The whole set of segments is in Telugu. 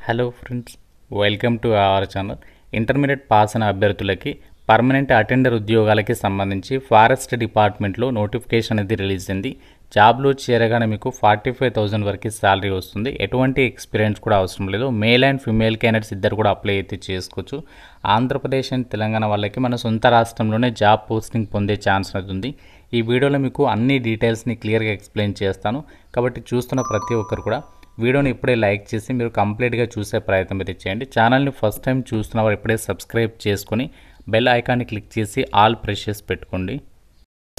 Hello friends, welcome to our channel. Intermediate pass అయిన అభ్యర్థులకి పర్మనెంట్ అటెండర్ ఉద్యోగాలకి సంబంధించి ఫారెస్ట్ డిపార్ట్మెంట్లో నోటిఫికేషన్ అనేది రిలీజ్ అయింది. జాబ్లో చేరగానే మీకు 45,000 వరకు శాలరీ వస్తుంది. ఎటువంటి ఎక్స్పీరియన్స్ కూడా అవసరం లేదు. మేల్ అండ్ ఫిమేల్ క్యాండిడేట్స్ ఇద్దరు కూడా అప్లై అయితే చేసుకోవచ్చు. ఆంధ్రప్రదేశ్ అండ్ తెలంగాణ వాళ్ళకి మన సొంత రాష్ట్రంలోనే జాబ్ పోస్టింగ్ పొందే ఛాన్స్ అనేది ఉంది. ఈ వీడియోలో మీకు అన్ని డీటెయిల్స్ని క్లియర్గా ఎక్స్ప్లెయిన్ చేస్తాను. కాబట్టి చూస్తున్న ప్రతి ఒక్కరు కూడా వీడియోని ఇప్పుడే లైక్ చేసి మీరు కంప్లీట్గా చూసే ప్రయత్నం అయితే చేయండి. ఛానల్ని ఫస్ట్ టైం చూస్తున్నవారు ఇప్పుడే సబ్స్క్రైబ్ చేసుకొని బెల్ ఐకాన్ని క్లిక్ చేసి ఆల్ ప్రెస్ చేసి పెట్టుకోండి.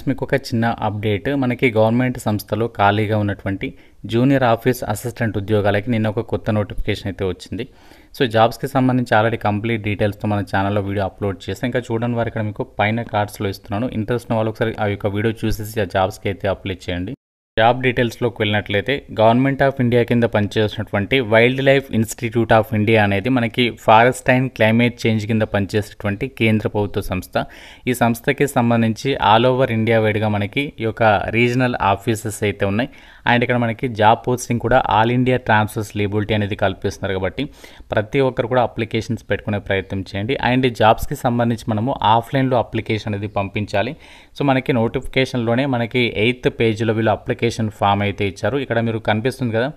మీకు ఒక చిన్న అప్డేట్, మనకి గవర్నమెంట్ సంస్థలో ఖాళీగా ఉన్నటువంటి జూనియర్ ఆఫీస్ అసిస్టెంట్ ఉద్యోగాలకి నిన్న ఒక కొత్త నోటిఫికేషన్ అయితే వచ్చింది. సో జాబ్స్కి సంబంధించి ఆల్రెడీ కంప్లీట్ డీటెయిల్స్తో మన ఛానల్లో వీడియో అప్లోడ్ చేస్తాం. ఇంకా చూడని వారు ఇక్కడ మీకు పైన కార్డ్స్లో ఇస్తున్నాను. ఇంట్రెస్ట్ ఉన్న వాళ్ళు ఒకసారి ఆ యొక్క వీడియో చూసేసి ఆ జాబ్స్కి అయితే అప్లై చేయండి. జాబ్ డీటెయిల్స్లోకి వెళ్ళినట్లయితే గవర్నమెంట్ ఆఫ్ ఇండియా కింద పనిచేస్తున్నటువంటి wild life institute of India అనేది మనకి ఫారెస్ట్ అండ్ క్లైమేట్ చేంజ్ కింద పనిచేసేటువంటి కేంద్ర ప్రభుత్వ సంస్థ. ఈ సంస్థకి సంబంధించి ఆల్ ఓవర్ ఇండియా వైడ్గా మనకి ఈ యొక్క రీజనల్ ఆఫీసెస్ అయితే ఉన్నాయి. అండ్ ఇక్కడ మనకి జాబ్ పోస్టింగ్ కూడా ఆల్ ఇండియా ట్రాన్స్ఫర్స్ లేబిలిటీ అనేది కల్పిస్తున్నారు. కాబట్టి ప్రతి ఒక్కరు కూడా అప్లికేషన్స్ పెట్టుకునే ప్రయత్నం చేయండి. అండ్ జాబ్స్కి సంబంధించి మనము ఆఫ్లైన్లో అప్లికేషన్ అనేది పంపించాలి. సో మనకి నోటిఫికేషన్లోనే మనకి 8th పేజీలో వీళ్ళు అప్లికేషన్ ఫామ్ అయితే ఇచ్చారు. ఇక్కడ మీరు కనిపిస్తుంది కదా,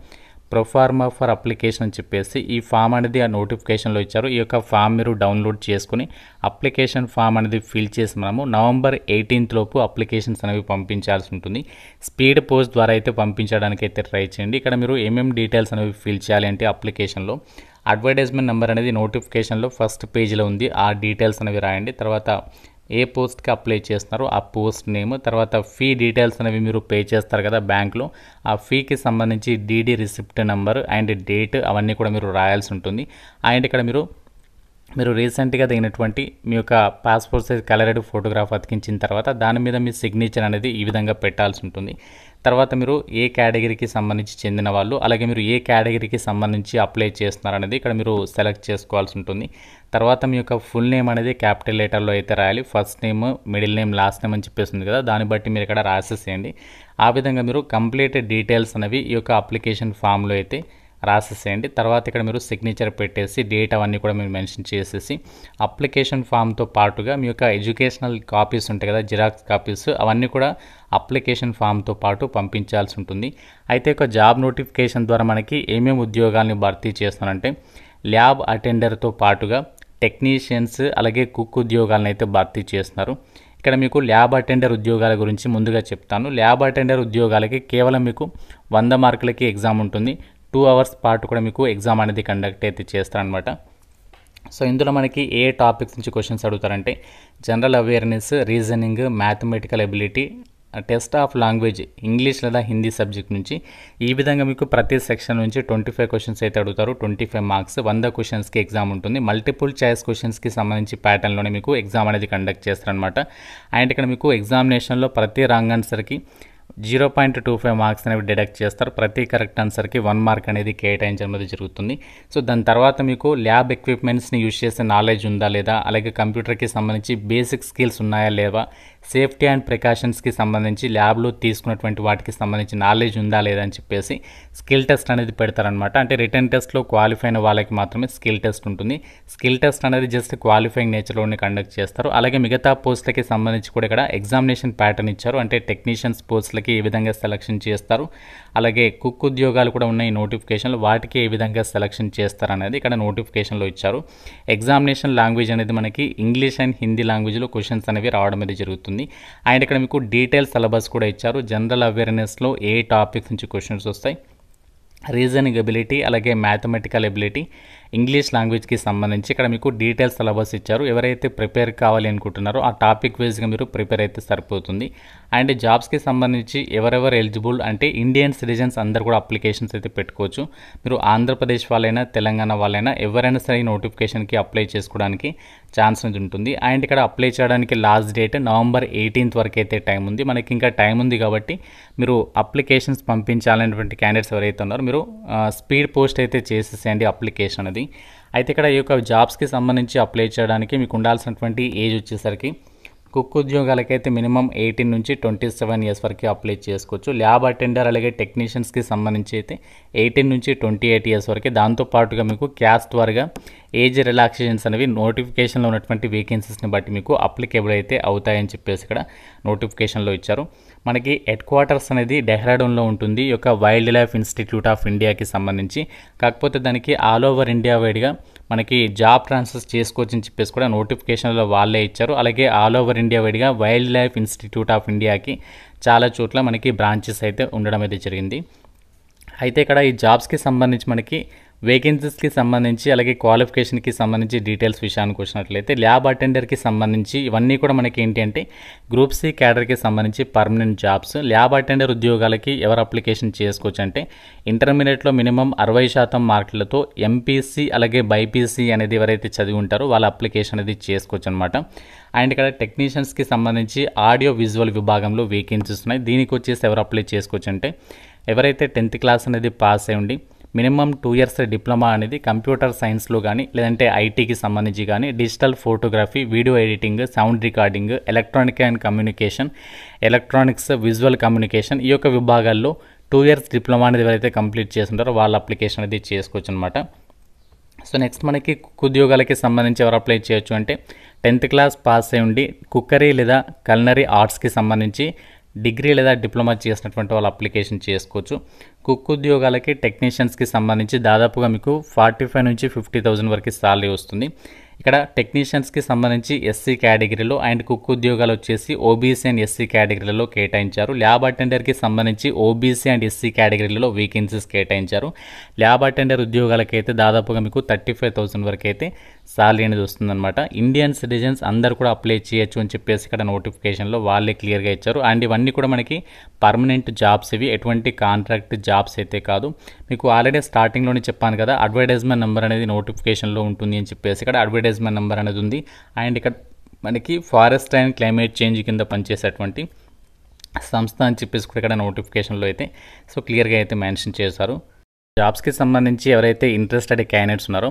ప్రొఫార్మా ఫర్ అప్లికేషన్ అని చెప్పేసి ఈ ఫామ్ అనేది ఆ నోటిఫికేషన్లో ఇచ్చారు. ఈ యొక్క ఫామ్ మీరు డౌన్లోడ్ చేసుకుని అప్లికేషన్ ఫామ్ అనేది ఫిల్ చేసి మనము November 18th లోపు అప్లికేషన్స్ అనేవి పంపించాల్సి ఉంటుంది. స్పీడ్ పోస్ట్ ద్వారా అయితే పంపించడానికి అయితే ట్రై చేయండి. ఇక్కడ మీరు ఏమేమి డీటెయిల్స్ అనేవి ఫిల్ చేయాలి అంటే అప్లికేషన్లో అడ్వర్టైజ్మెంట్ నెంబర్ అనేది నోటిఫికేషన్లో ఫస్ట్ పేజీలో ఉంది. ఆ డీటెయిల్స్ అనేవి రాయండి. తర్వాత ఏ పోస్ట్కి అప్లై చేస్తున్నారో ఆ పోస్ట్ నేమ్, తర్వాత ఫీ డీటెయిల్స్ అనేవి మీరు పే చేస్తారు కదా బ్యాంక్లో, ఆ ఫీకి సంబంధించి DD receipt number and date అవన్నీ కూడా మీరు రాయాల్సి ఉంటుంది. అండ్ ఇక్కడ మీరు రీసెంట్గా దిగినటువంటి మీ యొక్క పాస్పోర్ట్ సైజ్ కలర్డ్ ఫోటోగ్రాఫ్ అతికించిన తర్వాత దాని మీద మీ సిగ్నేచర్ అనేది ఈ విధంగా పెట్టాల్సి ఉంటుంది. తర్వాత మీరు ఏ కేటగిరీకి సంబంధించి చెందిన వాళ్ళు, అలాగే మీరు ఏ కేటగిరీకి సంబంధించి అప్లై చేస్తున్నారు అనేది ఇక్కడ మీరు సెలెక్ట్ చేసుకోవాల్సి ఉంటుంది. తర్వాత మీ యొక్క ఫుల్ నేమ్ అనేది క్యాపిటల్ లెటర్లో అయితే రాయాలి. First name, middle name, last name అని చెప్పేస్తుంది కదా, దాన్ని బట్టి మీరు ఇక్కడ రాసేసేయండి. ఆ విధంగా మీరు కంప్లీట్ డీటెయిల్స్ అనేవి ఈ యొక్క అప్లికేషన్ ఫామ్లో అయితే రాసేసేయండి. తర్వాత ఇక్కడ మీరు సిగ్నేచర్ పెట్టేసి డేట్ అవన్నీ కూడా మీరు మెన్షన్ చేసేసి అప్లికేషన్ ఫామ్తో పాటుగా మీ యొక్క ఎడ్యుకేషనల్ కాపీస్ ఉంటాయి కదా, జిరాక్స్ కాపీస్, అవన్నీ కూడా అప్లికేషన్ ఫామ్తో పాటు పంపించాల్సి ఉంటుంది. అయితే ఒక జాబ్ నోటిఫికేషన్ ద్వారా మనకి ఏమేమి ఉద్యోగాల్ని భర్తీ చేస్తానంటే ల్యాబ్ అటెండర్తో పాటుగా టెక్నీషియన్స్ అలాగే కుక్ ఉద్యోగాలను అయితే భర్తీ చేస్తున్నారు. ఇక్కడ మీకు ల్యాబ్ అటెండర్ ఉద్యోగాల గురించి ముందుగా చెప్తాను. ల్యాబ్ అటెండర్ ఉద్యోగాలకి కేవలం మీకు 100 మార్కులకి ఎగ్జామ్ ఉంటుంది. 2 hours పాటు కూడా మీకు ఎగ్జామ్ అనేది కండక్ట్ అయితే చేస్తారనమాట. సో ఇందులో మనకి ఏ టాపిక్స్ నుంచి క్వశ్చన్స్ అడుగుతారంటే general awareness, reasoning, mathematical ability, test of language English లేదా హిందీ సబ్జెక్ట్ నుంచి ఈ విధంగా మీకు ప్రతి సెక్షన్ నుంచి 25 క్వశ్చన్స్ అయితే అడుగుతారు. 25 మార్క్స్, 100 క్వశ్చన్స్కి ఎగ్జామ్ ఉంటుంది. మల్టిపుల్ చాయిస్ క్వశ్చన్స్కి సంబంధించి ప్యాటర్న్లోనే మీకు ఎగ్జామ్ అనేది కండక్ట్ చేస్తారనమాట. అండ్ ఇక్కడ మీకు ఎగ్జామినేషన్లో ప్రతి రాంగ్ ఆన్సర్కి 0.25 మార్క్స్ అనేవి డిడక్ట్ చేస్తారు. ప్రతి కరెక్ట్ ఆన్సర్కి 1 మార్క్ అనేది కేటాయించడం అనేది జరుగుతుంది. సో దాని తర్వాత మీకు ల్యాబ్ ఎక్విప్మెంట్స్ని యూజ్ చేసే నాలెడ్జ్ ఉందా లేదా, అలాగే కంప్యూటర్కి సంబంధించి బేసిక్ స్కిల్స్ ఉన్నాయా లేవా, సేఫ్టీ అండ్ ప్రికాషన్స్కి సంబంధించి ల్యాబ్లో తీసుకున్నటువంటి వాటికి సంబంధించి నాలెడ్జ్ ఉందా లేదా అని చెప్పేసి స్కిల్ టెస్ట్ అనేది పెడతారనమాట. అంటే రిటర్న్ టెస్ట్లో క్వాలిఫై అయిన వాళ్ళకి మాత్రమే స్కిల్ టెస్ట్ ఉంటుంది. స్కిల్ టెస్ట్ అనేది జస్ట్ క్వాలిఫైయింగ్ నేచర్లోనే కండక్ట్ చేస్తారు. అలాగే మిగతా పోస్టులకి సంబంధించి కూడా ఇక్కడ ఎగ్జామినేషన్ ప్యాటర్న్ ఇచ్చారు. అంటే టెక్నీషియన్స్ పోస్టులకి ఏ విధంగా సెలక్షన్ చేస్తారు, అలాగే కుక్ ఉద్యోగాలు కూడా ఉన్నాయి నోటిఫికేషన్లో, వాటికి ఏ విధంగా సెలక్షన్ చేస్తారు అనేది ఇక్కడ నోటిఫికేషన్లో ఇచ్చారు. ఎగ్జామినేషన్ లాంగ్వేజ్ అనేది మనకి ఇంగ్లీష్ అండ్ హిందీ లాంగ్వేజ్లో క్వశ్చన్స్ అనేవి రావడం అనేది జరుగుతుంది. అండ్ ఇక్కడ మీకు డీటెయిల్ సిలబస్ కూడా ఇచ్చారు. జనరల్ అవేర్నెస్లో ఏ టాపిక్స్ నుంచి క్వశ్చన్స్ వస్తాయి, రీజనింగ్ ఎబిలిటీ, అలాగే మ్యాథమెటికల్ ఎబిలిటీ, ఇంగ్లీష్ లాంగ్వేజ్కి సంబంధించి ఇక్కడ మీకు డీటెయిల్స్ సిలబస్ ఇచ్చారు. ఎవరైతే ప్రిపేర్ కావాలి అనుకుంటున్నారో ఆ టాపిక్ వైజ్గా మీరు ప్రిపేర్ అయితే సరిపోతుంది. అండ్ జాబ్స్కి సంబంధించి ఎవరెవరు ఎలిజిబుల్ అంటే ఇండియన్ సిటిజన్స్ అందరు కూడా అప్లికేషన్స్ అయితే పెట్టుకోవచ్చు. మీరు ఆంధ్రప్రదేశ్ వాళ్ళైనా తెలంగాణ వాళ్ళైనా ఎవరైనా సరే ఈ నోటిఫికేషన్కి అప్లై చేసుకోవడానికి ఛాన్స్ ఉంటుంది. అండ్ ఇక్కడ అప్లై చేయడానికి లాస్ట్ డేట్ November 18th వరకు అయితే టైం ఉంది. మనకి ఇంకా టైం ఉంది కాబట్టి మీరు అప్లికేషన్స్ పంపించాలనేటువంటి క్యాండిడేట్స్ ఎవరైతే ఉన్నారో మీరు స్పీడ్ పోస్ట్ అయితే చేసేసేయండి అప్లికేషన్ అనేది. అయితే ఇక్కడ ఈ యొక్క జాబ్స్కి సంబంధించి అప్లై చేయడానికి మీకు ఉండాల్సినటువంటి ఏజ్ వచ్చేసరికి కుక్ ఉద్యోగాలకైతే మినిమం 18 నుంచి 27 ఇయర్స్ వరకు అప్లై చేసుకోవచ్చు. ల్యాబ్ అటెండర్ అలాగే టెక్నీషియన్స్కి సంబంధించి అయితే 18 నుంచి 28 ఇయర్స్ వరకు. దాంతోపాటుగా మీకు క్యాస్ట్ వారిగా ఏజ్ రిలాక్సేషన్స్ అనేవి నోటిఫికేషన్లో ఉన్నటువంటి వేకెన్సీస్ని బట్టి మీకు అప్లికేబుల్ అయితే అవుతాయని చెప్పేసి ఇక్కడ నోటిఫికేషన్లో ఇచ్చారు. మనకి హెడ్ క్వార్టర్స్ అనేది డెహ్రాడూన్లో ఉంటుంది ఈ యొక్క వైల్డ్ లైఫ్ ఇన్స్టిట్యూట్ ఆఫ్ ఇండియాకి సంబంధించి. కాకపోతే దానికి ఆల్ ఓవర్ ఇండియా వైడ్గా మనకి జాబ్ ట్రాన్స్ఫర్స్ చేసుకోవచ్చు అని చెప్పేసి కూడా నోటిఫికేషన్లో వాళ్ళే ఇచ్చారు. అలాగే ఆల్ ఓవర్ ఇండియా వైడ్గా వైల్డ్ లైఫ్ ఇన్స్టిట్యూట్ ఆఫ్ ఇండియాకి చాలా చోట్ల మనకి బ్రాంచెస్ అయితే ఉండడం అయితే జరిగింది. అయితే ఇక్కడ ఈ జాబ్స్కి సంబంధించి మనకి వేకెన్సీస్కి సంబంధించి అలాగే క్వాలిఫికేషన్కి సంబంధించి డీటెయిల్స్ విషయానికి వచ్చినట్లయితే ల్యాబ్ అటెండర్కి సంబంధించి ఇవన్నీ కూడా మనకి ఏంటి అంటే గ్రూప్ సి క్యాడర్కి సంబంధించి పర్మనెంట్ జాబ్స్. ల్యాబ్ అటెండర్ ఉద్యోగాలకి ఎవరు అప్లికేషన్ చేసుకోవచ్చు అంటే ఇంటర్మీడియట్లో మినిమం 60% మార్కులతో ఎంపీసీ అలాగే బైపీసీ అనేది ఎవరైతే చదివి ఉంటారో వాళ్ళ అప్లికేషన్ అనేది చేసుకోవచ్చు అనమాట. అండ్ ఇక్కడ టెక్నీషియన్స్కి సంబంధించి ఆడియో విజువల్ విభాగంలో వేకెన్సీస్ ఉన్నాయి. దీనికి వచ్చేసి ఎవరు అప్లై చేసుకోవచ్చు అంటే ఎవరైతే 10th క్లాస్ అనేది పాస్ అయి ఉండి మినిమం 2 ఇయర్స్ డిప్లొమా అనేది కంప్యూటర్ సైన్స్లో కానీ లేదంటే ఐటీకి సంబంధించి కానీ digital photography, video editing, sound recording, electronic and communication, electronics, visual communication ఈ యొక్క విభాగాల్లో 2 ఇయర్స్ డిప్లొమా అనేది ఎవరైతే కంప్లీట్ చేస్తుంటారో వాళ్ళ అప్లికేషన్ అనేది చేసుకోవచ్చు అనమాట. సో నెక్స్ట్ మనకి కుక్ ఉద్యోగాలకి సంబంధించి ఎవరు అప్లై చేయొచ్చు అంటే 10th క్లాస్ పాస్ అయి ఉండి కుక్కరీ లేదా కల్నరీ ఆర్ట్స్కి సంబంధించి డిగ్రీ లేదా డిప్లొమా చేసినటువంటి వాళ్ళు అప్లికేషన్ చేసుకోవచ్చు. కుక్ ఉద్యోగాలకి టెక్నీషియన్స్కి సంబంధించి దాదాపుగా మీకు 45 నుంచి 50,000 వరకు సాలరీ వస్తుంది. ఇక్కడ టెక్నీషియన్స్కి సంబంధించి ఎస్సీ కేటగిరీలో అండ్ కుక్ ఉద్యోగాలు వచ్చేసి ఓబీసీ అండ్ ఎస్సీ కేటగిరీలో కేటాయించారు. ల్యాబ్ అటెండర్కి సంబంధించి ఓబీసీ అండ్ ఎస్సీ కేటగిరీలో వేకెన్సీస్ కేటాయించారు. ల్యాబ్ అటెండర్ ఉద్యోగాలకైతే దాదాపుగా మీకు 35,000 వరకు అయితే సాలరీ అనేది వస్తుందన్నమాట. ఇండియన్ సిటిజన్స్ అందరూ కూడా అప్లై చేయొచ్చు అని చెప్పేసి ఇక్కడ నోటిఫికేషన్లో వాళ్ళే క్లియర్గా ఇచ్చారు. అండ్ ఇవన్నీ కూడా మనకి పర్మనెంట్ జాబ్స్, ఇవి ఎటువంటి కాంట్రాక్ట్ జాబ్స్ అయితే కాదు. మీకు ఆల్రెడీ స్టార్టింగ్లోనే చెప్పాను కదా అడ్వర్టైజ్మెంట్ నెంబర్ అనేది నోటిఫికేషన్లో ఉంటుంది అని చెప్పేసి ఇక్కడ అడ్వర్టైజ్మెంట్ నెంబర్ అనేది ఉంది. అండ్ ఇక్కడ మనకి ఫారెస్ట్ అండ్ క్లైమేట్ చేంజ్ కింద పనిచేసేటువంటి సంస్థ అని చెప్పేసి కూడా ఇక్కడ నోటిఫికేషన్లో అయితే సో క్లియర్గా అయితే మెన్షన్ చేశారు. జాబ్స్కి సంబంధించి ఎవరైతే ఇంట్రెస్టెడ్ క్యాండిడేట్స్ ఉన్నారో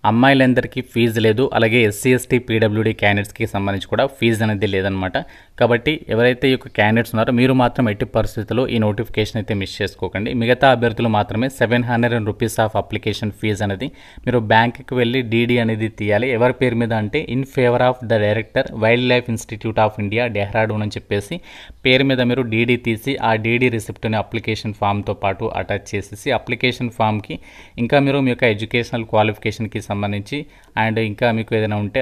అమ్మాయిలందరికీ ఫీజు లేదు. అలాగే ఎస్సీ ఎస్టీ పీడబ్ల్యూడీ క్యాండిడేట్స్కి సంబంధించి కూడా ఫీజు అనేది లేదనమాట. కాబట్టి ఎవరైతే ఈ యొక్క క్యాండిడేట్స్ ఉన్నారో మీరు మాత్రం ఎట్టి పరిస్థితుల్లో ఈ నోటిఫికేషన్ అయితే మిస్ చేసుకోకండి. మిగతా అభ్యర్థులు మాత్రమే 700 రూపీస్ ఆఫ్ అప్లికేషన్ ఫీజు అనేది మీరు బ్యాంకుకి వెళ్ళి డీడీ అనేది తీయాలి. ఎవరి పేరు మీద అంటే in favour of the director wild life institute of India Dehradun అని చెప్పేసి పేరు మీద మీరు డీడీ తీసి ఆ డీడీ రిసిప్ట్ని అప్లికేషన్ ఫామ్తో పాటు అటాచ్ చేసేసి అప్లికేషన్ ఫామ్కి ఇంకా మీరు మీ యొక్క ఎడ్యుకేషనల్ క్వాలిఫికేషన్కి సంబంధించి అండ్ ఇంకా మీకు ఏదైనా ఉంటే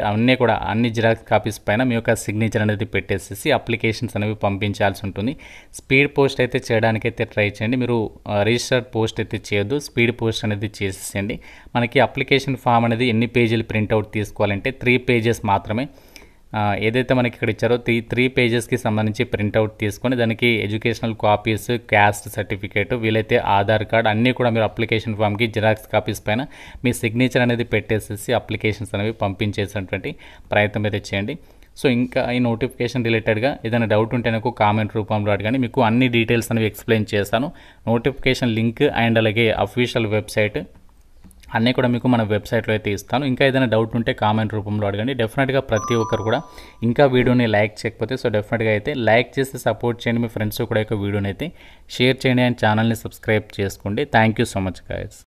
అన్ని జిరాక్స్ కాపీస్ పైన మీ యొక్క సిగ్నేచర్ అనేది పెట్టేసేసి అప్లికేషన్స్ అనేవి పంపించాల్సి ఉంటుంది. స్పీడ్ పోస్ట్ అయితే చేయడానికైతే ట్రై చేయండి. మీరు రిజిస్టర్డ్ పోస్ట్ అయితే చేయొద్దు, స్పీడ్ పోస్ట్ అనేది చేసేసేయండి. మనకి అప్లికేషన్ ఫామ్ అనేది ఎన్ని పేజీలు ప్రింట్అవుట్ తీసుకోవాలంటే 3 పేజెస్ మాత్రమే. ఏదైతే మనకి ఇక్కడ ఇచ్చారో 3 పేజెస్కి సంబంధించి ప్రింట్అవుట్ తీసుకొని దానికి ఎడ్యుకేషనల్ కాపీస్, క్యాస్ట్ సర్టిఫికేట్, వీలైతే ఆధార్ కార్డ్ అన్నీ కూడా మీరు అప్లికేషన్ ఫామ్కి జిరాక్స్ కాపీస్ పైన మీ సిగ్నేచర్ అనేది పెట్టేసేసి అప్లికేషన్స్ అనేవి పంపించేసినటువంటి ప్రయత్నం అయితే చేయండి. సో ఇంకా ఈ నోటిఫికేషన్ రిలేటెడ్గా ఏదైనా డౌట్ ఉంటే నాకు కామెంట్ రూపంలో అడగండి. మీకు అన్ని డీటెయిల్స్ అనేవి ఎక్స్ప్లెయిన్ చేస్తాను. నోటిఫికేషన్ లింక్ అండ్ అలాగే అఫీషియల్ వెబ్సైట్ అన్నీ కూడా మీకు మన వెబ్సైట్లో అయితే ఇస్తాను. ఇంకా ఏదైనా డౌట్ ఉంటే కామెంట్ రూపంలో అడగండి. డెఫినెట్గా ప్రతి ఒక్కరు కూడా ఇంకా వీడియోని లైక్ చేయకపోతే సో డెఫినెట్గా అయితే లైక్ చేసి సపోర్ట్ చేయండి. మీ ఫ్రెండ్స్ కూడా యొక్క వీడియోని అయితే షేర్ చేయండి అండ్ ఛానల్ని సబ్స్క్రైబ్ చేసుకోండి. Thank you so much guys.